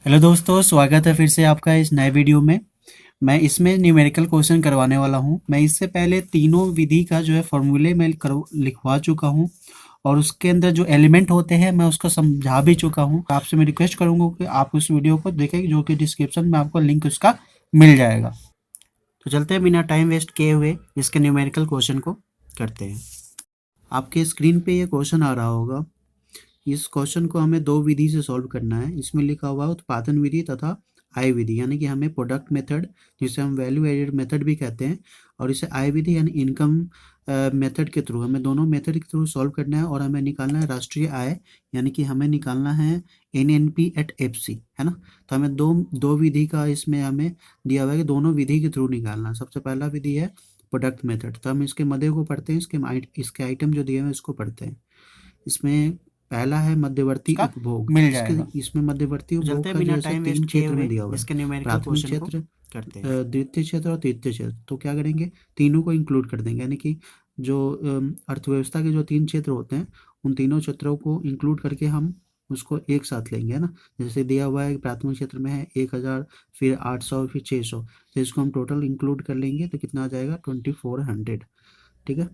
Hello दोस्तों, स्वागत है फिर से आपका इस नए वीडियो में। मैं इसमें न्यूमेरिकल क्वेश्चन करवाने वाला हूं। मैं इससे पहले तीनों विधि का जो है फॉर्मूले मैं लिखवा चुका हूं और उसके अंदर जो एलिमेंट होते हैं मैं उसको समझा भी चुका हूं। आपसे मैं रिक्वेस्ट करूंगा कि आप उस वीडियो को देखें, जो कि डिस्क्रिप्शन में आपको लिंक उसका मिल जाएगा। तो चलते हैं बिना टाइम वेस्ट किए हुए इसके न्यूमेरिकल क्वेश्चन को करते हैं। आपके स्क्रीन पे ये क्वेश्चन आ रहा होगा। इस क्वेश्चन को हमें दो विधि से सॉल्व करना है। इसमें लिखा हुआ है उत्पादन विधि तथा आय विधि, यानी कि हमें प्रोडक्ट मेथड, जिसे हम वैल्यू एडेड मेथड भी कहते हैं, और इसे आय विधि यानी इनकम मेथड के थ्रू, हमें दोनों मेथड के थ्रू सॉल्व करना है। और हमें निकालना है राष्ट्रीय आय, यानी कि हमें निकालना है NNP एट FC, है ना। तो हमें दो दो विधि का इसमें हमें दिया हुआ है कि दोनों विधि के थ्रू निकालना है। सबसे पहला विधि है प्रोडक्ट मेथड, तो हम इसके मध्य को पढ़ते हैं, इसके आइटम जो दिए हुए हैं इसको पढ़ते हैं। इसमें पहला है मध्यवर्ती उपभोग, मिल जाएगा। इसमें मध्यवर्ती उपभोग का जैसे तीन क्षेत्र में दिया हुआ है, प्राथमिक क्षेत्र, द्वितीय क्षेत्र और तृतीय क्षेत्र। तो क्या करेंगे, तीनों को इंक्लूड कर देंगे, यानी कि जो अर्थव्यवस्था के जो तीन क्षेत्र होते हैं उन तीनों क्षेत्रों को इंक्लूड करके हम उसको एक साथ लेंगे, है ना। जैसे दिया हुआ है प्राथमिक क्षेत्र में है 1000, फिर 800, फिर 600, तो इसको हम टोटल इंक्लूड कर लेंगे तो कितना आ जाएगा 2400। ठीक है।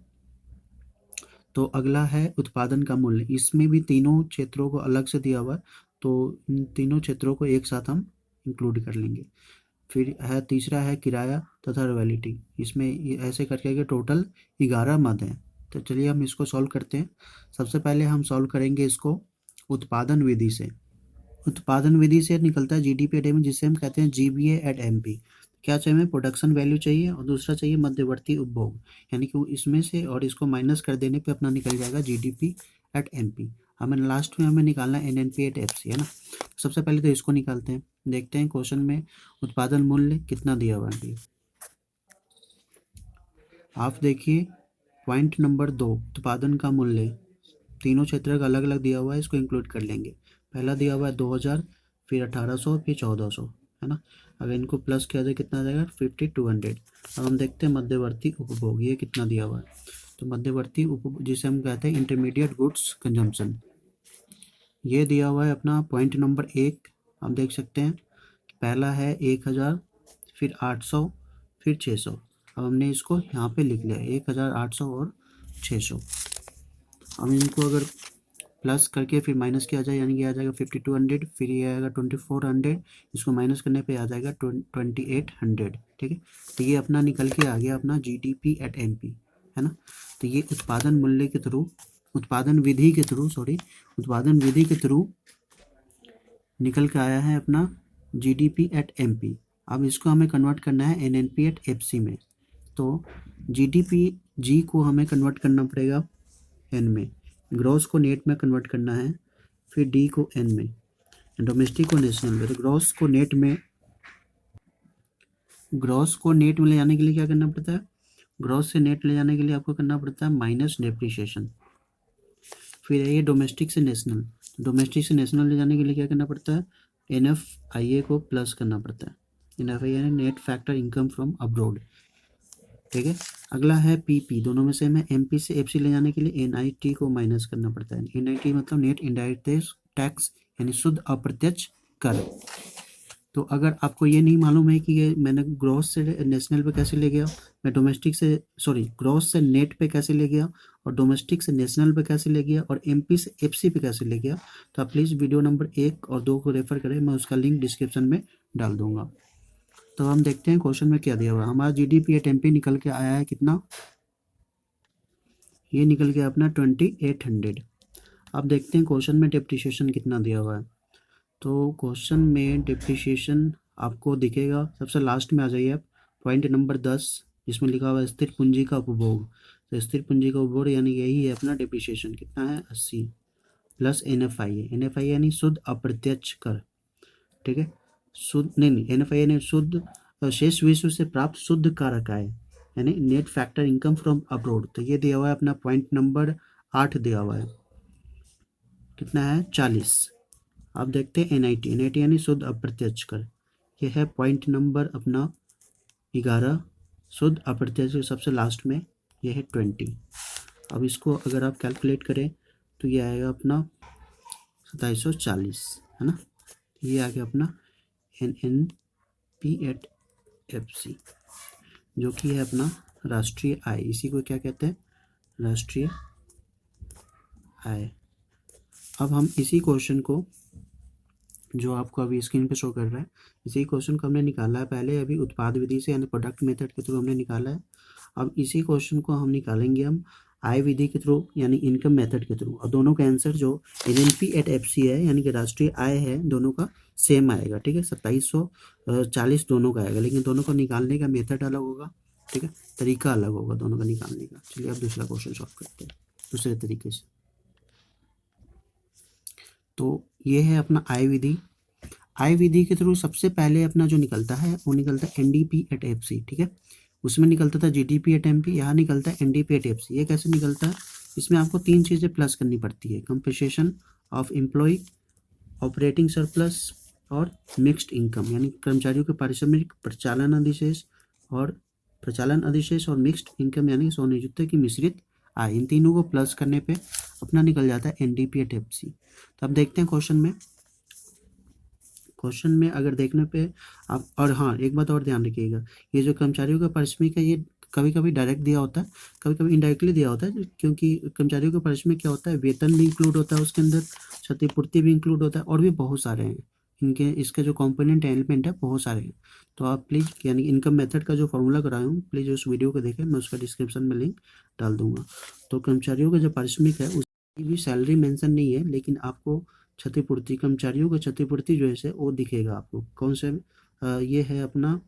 तो अगला है उत्पादन का मूल्य। इसमें भी तीनों क्षेत्रों को अलग से दिया हुआ है, तो इन तीनों क्षेत्रों को एक साथ हम इंक्लूड कर लेंगे। फिर है तीसरा है किराया तथा रॉयल्टी। इसमें ऐसे करके के टोटल 11 मद हैं। तो चलिए हम इसको सॉल्व करते हैं। सबसे पहले हम सॉल्व करेंगे इसको उत्पादन विधि से। उत्पादन विधि से निकलता है GDP एट एम, जिसे हम कहते हैं GBA एट MP। क्या चाहिए हमें, प्रोडक्शन वैल्यू चाहिए और दूसरा चाहिए मध्यवर्ती उपभोग, यानी कि वो इसमें से और इसको माइनस कर देने पे अपना निकल जाएगा GDP एट MP। हमें लास्ट में हमें निकालना है NNP एट FC, है ना। सबसे पहले तो इसको निकालते हैं, देखते हैं क्वेश्चन में उत्पादन मूल्य कितना दिया हुआ है। आप देखिए पॉइंट नंबर 2, उत्पादन का मूल्य तीनों क्षेत्र का अलग अलग दिया हुआ है, इसको इंक्लूड कर लेंगे। पहला दिया हुआ है 2000, फिर 1800, फिर 1400, है ना। अगर इनको प्लस किया जाए कितना आ जाएगा 5200। अब हम देखते हैं मध्यवर्ती उपभोग ये कितना दिया हुआ है। तो मध्यवर्ती उपभोग, जिसे हम कहते हैं इंटरमीडिएट गुड्स कंजम्पशन, ये दिया हुआ है अपना पॉइंट नंबर 1। हम देख सकते हैं पहला है 1000, फिर 800, फिर 600। अब हमने इसको यहाँ पे लिख लिया 1000, 800 और 600। हम इनको अगर प्लस करके फिर माइनस किया जाए, यानी कि आ जाएगा 5200, फिर ये आएगा 2400, इसको माइनस करने पे आ जाएगा 2800। ठीक है। तो ये अपना निकल के आ गया अपना GDP एट MP, है ना। तो ये उत्पादन मूल्य के थ्रू, उत्पादन विधि के थ्रू, उत्पादन विधि के थ्रू निकल के आया है अपना GDP एट MP। अब इसको हमें कन्वर्ट करना है NNP एट FC में। तो GDP G को हमें कन्वर्ट करना पड़ेगा N में, ग्रॉस को नेट में कन्वर्ट करना है, फिर D को N में, डोमेस्टिक को नेशनल में। तो ग्रॉस को नेट में ले जाने के लिए क्या करना पड़ता है, ग्रॉस से नेट ले जाने के लिए आपको करना पड़ता है माइनस डेप्रिसिएशन। फिर है ये डोमेस्टिक से नेशनल, डोमेस्टिक से नेशनल ले जाने के लिए क्या करना पड़ता है, NFIA को प्लस करना पड़ता है। NFIA यानी net factor income from abroad. ठीक है। अगला है PP, दोनों में से हमें MP से FC ले जाने के लिए NIT को माइनस करना पड़ता है। NIT मतलब नेट इनडायरेक्ट टैक्स, यानी शुद्ध अप्रत्यक्ष कर। तो अगर आपको ये नहीं मालूम है कि ये मैंने ग्रॉस से नेशनल पे कैसे ले गया, मैं डोमेस्टिक से ग्रॉस से नेट पे कैसे ले गया, और डोमेस्टिक से नेशनल पे कैसे ले गया, और MP से FC पे कैसे ले गया, तो आप प्लीज़ वीडियो नंबर 1 और 2 को रेफर करें, मैं उसका लिंक डिस्क्रिप्शन में डाल दूंगा। तो हम देखते हैं क्वेश्चन में क्या दिया हुआ है। हमारा GDP एट MP निकल के आया है कितना, ये निकल गया अपना 2800। अब देखते हैं क्वेश्चन में डेप्रिसिएशन कितना दिया हुआ है। तो क्वेश्चन में डेप्रिसिएशन आपको दिखेगा, सबसे लास्ट में आ जाइए आप, पॉइंट नंबर 10, जिसमें लिखा हुआ है स्थिर पूंजी का उपभोग। तो स्थिर पूंजी का उपभोग यानी यही है अपना डेप्रिसिएशन, कितना है 80, प्लस NFIA यानी शुद्ध अप्रत्यक्ष कर। ठीक है। शुद्ध नहीं, NFIA यानी शुद्ध शेष विश्व से प्राप्त शुद्ध कारक आय, यानी net factor income from abroad. तो ये दिया हुआ है अपना पॉइंट नंबर 8 दिया हुआ है, कितना है 40। अब देखते हैं NIT यानी शुद्ध अप्रत्यक्ष कर, यह है पॉइंट नंबर अपना 11, शुद्ध अप्रत्यक्ष सबसे लास्ट में, यह है 20। अब इसको अगर आप कैलकुलेट करें तो ये आएगा अपना 2740, है ना। ये आ गया अपना NNP@FC, जो कि है अपना राष्ट्रीय आय। इसी को क्या कहते हैं? राष्ट्रीय आय। अब हम इसी क्वेश्चन को, जो आपको अभी स्क्रीन पे शो कर रहा है, इसी क्वेश्चन को हमने निकाला है पहले, अभी उत्पाद विधि से यानी प्रोडक्ट मेथड के थ्रू हमने निकाला है। अब इसी क्वेश्चन को हम निकालेंगे हम आय विधि के थ्रू यानी इनकम मेथड के थ्रू, और दोनों का आंसर जो NNP@FC है यानी कि राष्ट्रीय आय है, दोनों का सेम आएगा। ठीक है, 2740 दोनों का आएगा, लेकिन दोनों को निकालने का मेथड अलग होगा। ठीक है, तरीका अलग होगा दोनों का निकालने का। चलिए अब दूसरा क्वेश्चन सॉल्व करते हैं दूसरे तरीके से। तो ये है अपना आय विधि। आय विधि के थ्रू सबसे पहले अपना जो निकलता है वो निकलता है NDP@FC। ठीक है, उसमें निकलता था GDP@MP, यहाँ निकलता है NDP@FC। ये कैसे निकलता है? इसमें आपको 3 चीज़ें प्लस करनी पड़ती है: compensation of employ, operating surplus और मिक्स्ड इनकम, यानी कर्मचारियों के पारिश्रमिक, प्रचालन अधिशेष और मिक्स्ड इनकम यानी स्वनियोजित की मिश्रित आय। इन तीनों को प्लस करने पे अपना निकल जाता है NDP@FC। तो अब देखते हैं क्वेश्चन में अगर देखने पे आप, और हाँ एक बात और ध्यान रखिएगा, ये जो कर्मचारियों का पारिश्रमिक है ये कभी कभी डायरेक्ट दिया होता है, कभी कभी इनडायरेक्टली दिया होता है, क्योंकि कर्मचारियों का पारिश्रमिक क्या होता है, वेतन भी इंक्लूड होता है उसके अंदर, क्षतिपूर्ति भी इंक्लूड होता है, और भी बहुत सारे हैं इनके, इसके जो कॉम्पोनेंट एलिमेंट है बहुत सारे हैं। तो आप प्लीज़ यानी इनकम मेथड का जो फॉर्मूला कराया हूँ, प्लीज़ उस वीडियो को देखें, मैं उसका डिस्क्रिप्शन में लिंक डाल दूंगा। तो कर्मचारियों का जो पारिश्रमिक है उसकी भी सैलरी मेंशन नहीं है, लेकिन आपको क्षतिपूर्ति, कर्मचारियों का क्षतिपूर्ति जो है वो दिखेगा आपको। कौन से ये है अपना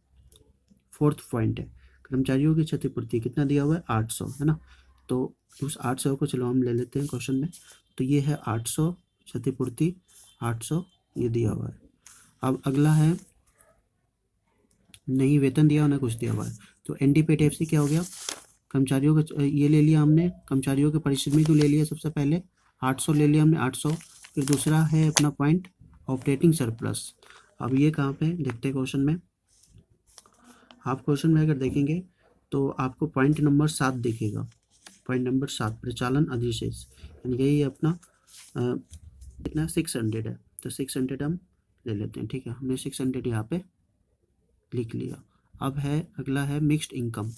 4th पॉइंट है, कर्मचारियों की क्षतिपूर्ति कितना दिया हुआ है? 800, है ना। तो उस 800 को चलो हम ले लेते हैं क्वेश्चन में। तो ये है 800 क्षतिपूर्ति, 800 ये दिया हुआ है। अब अगला है, नहीं वेतन दिया ना कुछ दिया हुआ है, तो NDP@FC क्या हो गया? कर्मचारियों का ये ले लिया हमने, कर्मचारियों के पारिश्रमिक को ले लिया सबसे पहले, 800 ले लिया हमने, 800। फिर दूसरा है अपना पॉइंट ऑपरेटिंग सरप्लस। अब ये कहाँ पे देखते हैं क्वेश्चन में? आप क्वेश्चन में अगर देखेंगे तो आपको पॉइंट नंबर 7 दिखेगा, पॉइंट नंबर 7 प्रचालन अधिशेष, यानी यही अपना कितना 600 है, तो 600 हम ले लेते हैं। ठीक है, हमने 600 यहाँ पे लिख लिया। अब है अगला है मिक्स्ड इनकम,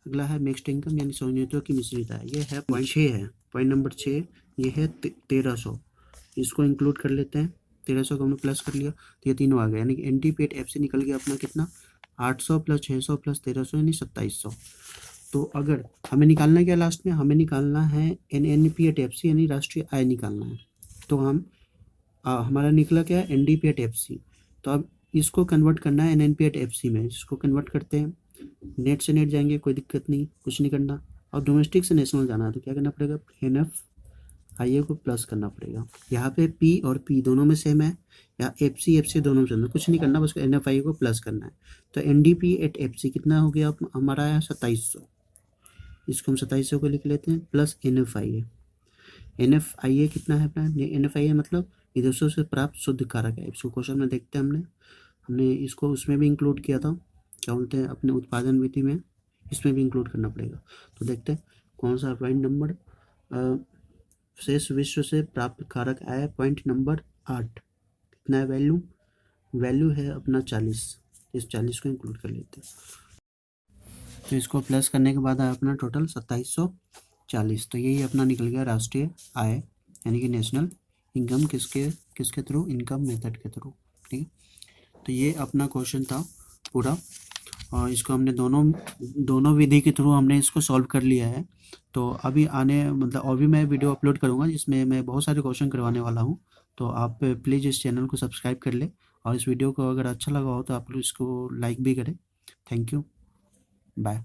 अगला है मिक्स्ड इनकम यानी स्वनियोजितों की मिश्रित आय। ये है पॉइंट 6 है, पॉइंट नंबर 6 ये है 1300, इसको इंक्लूड कर लेते हैं। 1300 को हमने प्लस कर लिया तो ये तीनों आ गए, यानी कि NDP@FC निकल गया अपना कितना? 800 + 600 + 1300 यानी 2700। तो अगर हमें निकालना क्या लास्ट में? हमें निकालना है NNP@FC यानी राष्ट्रीय आय निकालना है। तो हम हमारा निकला क्या? NDP@FC। तो अब इसको कन्वर्ट करना है NNP@FC में, इसको कन्वर्ट करते हैं। नेट से नेट जाएंगे, कोई दिक्कत नहीं, कुछ नहीं करना। और डोमेस्टिक से नेशनल जाना है तो क्या करना पड़ेगा? NFIA को प्लस करना पड़ेगा। यहाँ पे P और P दोनों में सेम है, या FC दोनों में सेम है, कुछ नहीं करना, बस NFIA को प्लस करना है। तो NDP@FC कितना हो गया हमारा? है 2700, इसको हम 2700 को लिख लेते हैं, प्लस NFIA कितना है अपना? NFIA मतलब विदेशों से प्राप्त शुद्ध कारक है। इसको क्वेश्चन में देखते हैं, हमने इसको उसमें भी इंक्लूड किया था, क्या बोलते हैं, अपने उत्पादन विधि में, इसमें भी इंक्लूड करना पड़ेगा। तो देखते हैं कौन सा पॉइंट नंबर शेष विश्व से प्राप्त कारक आया, पॉइंट नंबर 8 कितना है? वैल्यू है अपना 40, इस 40 को इंक्लूड कर लेते हैं। तो इसको प्लस करने के बाद आया अपना टोटल 2740। तो यही अपना निकल गया राष्ट्रीय आय यानी कि नेशनल इनकम, किसके थ्रू? इनकम मेथड के थ्रू। ठीक है, तो ये अपना क्वेश्चन था पूरा, और इसको हमने दोनों विधि के थ्रू हमने इसको सॉल्व कर लिया है। तो अभी और भी मैं वीडियो अपलोड करूँगा जिसमें मैं बहुत सारे क्वेश्चन करवाने वाला हूँ। तो आप प्लीज़ इस चैनल को सब्सक्राइब कर ले, और इस वीडियो को अगर अच्छा लगा हो तो आप लोग इसको लाइक भी करें। Thank you, bye.